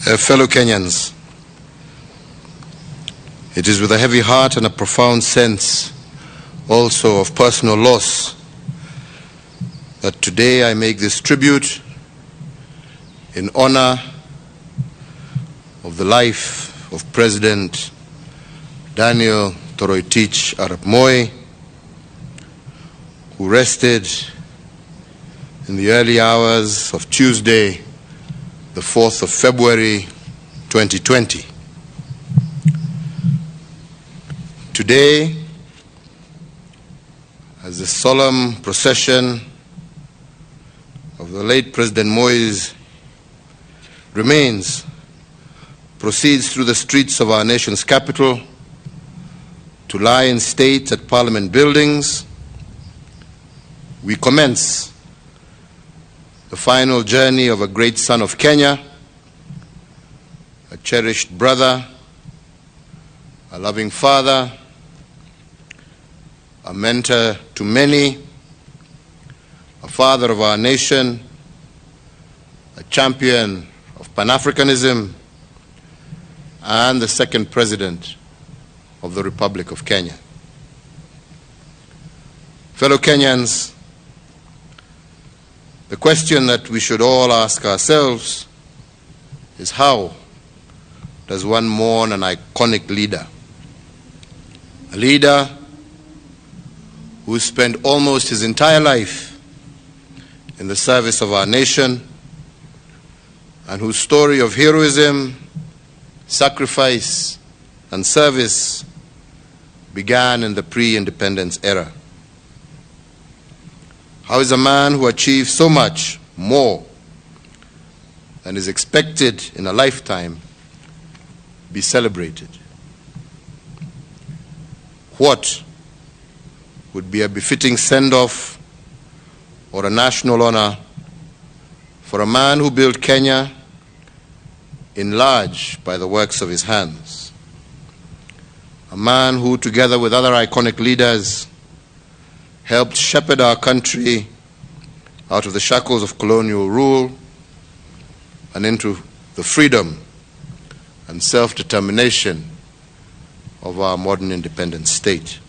Fellow Kenyans, it is with a heavy heart and a profound sense also of personal loss that today I make this tribute in honor of the life of President Daniel Toroitich Arap Moi, who rested in the early hours of Tuesday, the 4th of February 2020. Today, as the solemn procession of the late President Moi's remains proceeds through the streets of our nation's capital to lie in state at Parliament buildings, we commence the final journey of a great son of Kenya, a cherished brother, a loving father, a mentor to many, a father of our nation, a champion of Pan-Africanism, and the second president of the Republic of Kenya. Fellow Kenyans, the question that we should all ask ourselves is, how does one mourn an iconic leader? A leader who spent almost his entire life in the service of our nation and whose story of heroism, sacrifice, and service began in the pre-independence era. How is a man who achieved so much more than is expected in a lifetime be celebrated? What would be a befitting send-off or a national honor for a man who built Kenya in large by the works of his hands? A man who, together with other iconic leaders, helped shepherd our country out of the shackles of colonial rule and into the freedom and self-determination of our modern independent state.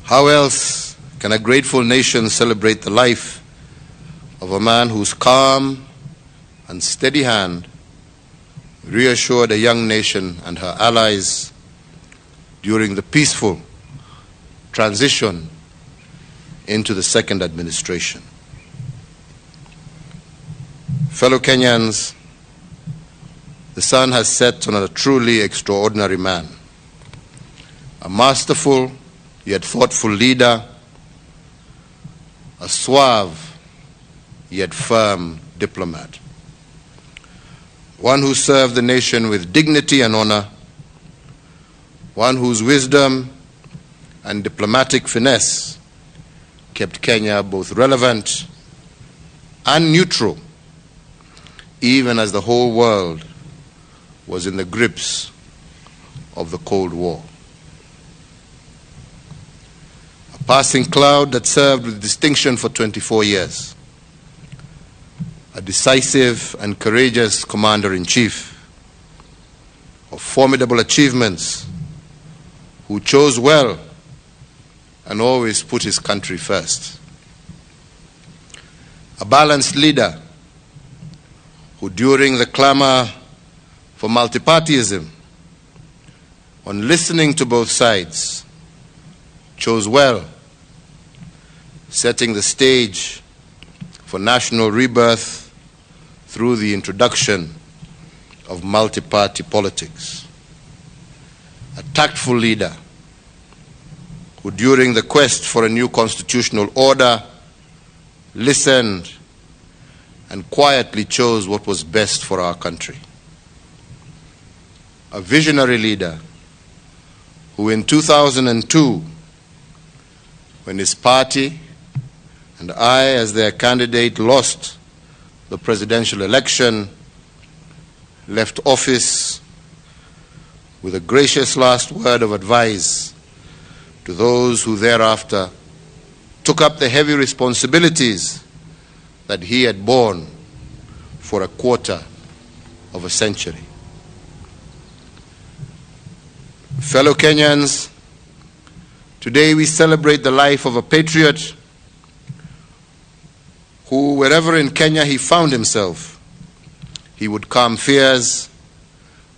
How else can a grateful nation celebrate the life of a man whose calm and steady hand reassured a young nation and her allies during the peaceful transition into the second administration? Fellow Kenyans, the sun has set on a truly extraordinary man, a masterful yet thoughtful leader, a suave yet firm diplomat, one who served the nation with dignity and honor, one whose wisdom and diplomatic finesse kept Kenya both relevant and neutral, even as the whole world was in the grips of the Cold War. A passing cloud that served with distinction for 24 years. A decisive and courageous commander-in-chief of formidable achievements, who chose well and always put his country first. A balanced leader who, during the clamor for multipartyism, on listening to both sides, chose well, setting the stage for national rebirth through the introduction of multi-party politics. A tactful leader who, during the quest for a new constitutional order, listened and quietly chose what was best for our country. A visionary leader who, in 2002, when his party and I, as their candidate, lost the presidential election, left office with a gracious last word of advice to those who thereafter took up the heavy responsibilities that he had borne for a quarter of a century. Fellow Kenyans, today we celebrate the life of a patriot who, wherever in Kenya he found himself, he would calm fears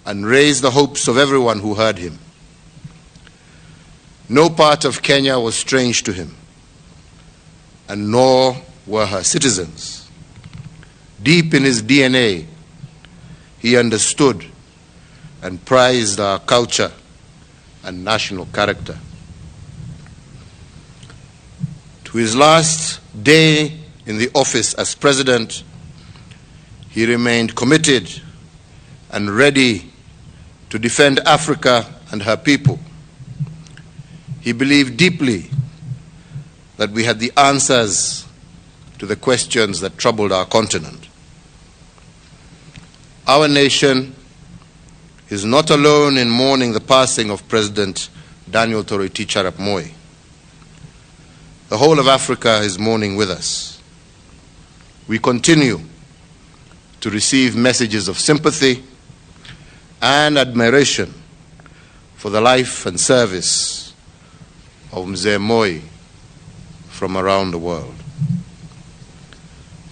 and raise the hopes of everyone who heard him. No part of Kenya was strange to him, and nor were her citizens. Deep in his DNA, he understood and prized our culture and national character. To his last day in the office as president, he remained committed and ready to defend Africa and her people. He believed deeply that we had the answers to the questions that troubled our continent. Our nation is not alone in mourning the passing of President Daniel Toroitich arap Moi. The whole of Africa is mourning with us. We continue to receive messages of sympathy and admiration for the life and service of Mzee Moi from around the world.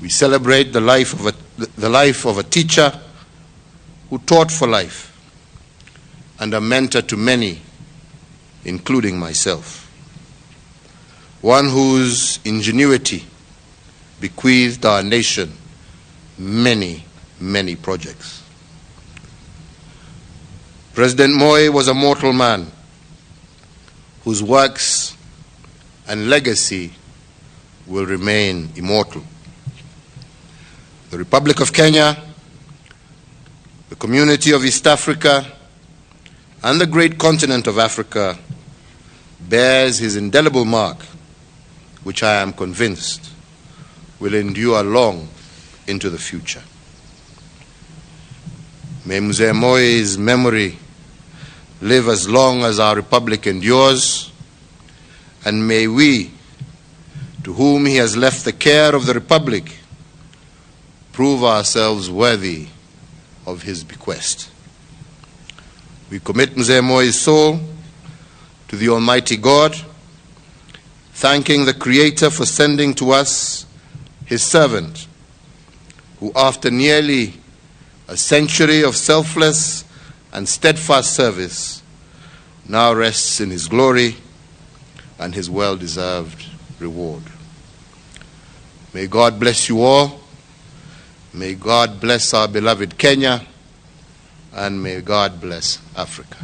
We celebrate the life of a teacher who taught for life and a mentor to many, including myself. One whose ingenuity bequeathed our nation many, many projects. President Moi was a mortal man whose works and legacy will remain immortal. The Republic of Kenya, the community of East Africa, and the great continent of Africa bears his indelible mark, which I am convinced will endure long into the future. May Mzee Moi's memory live as long as our republic endures, and may we, to whom he has left the care of the republic, prove ourselves worthy of his bequest. We commit Mzee Moi's soul to the Almighty God, thanking the Creator for sending to us his servant, who after nearly a century of selfless and steadfast service now rests in his glory and his well-deserved reward. May God bless you all. May God bless our beloved Kenya, and may God bless Africa.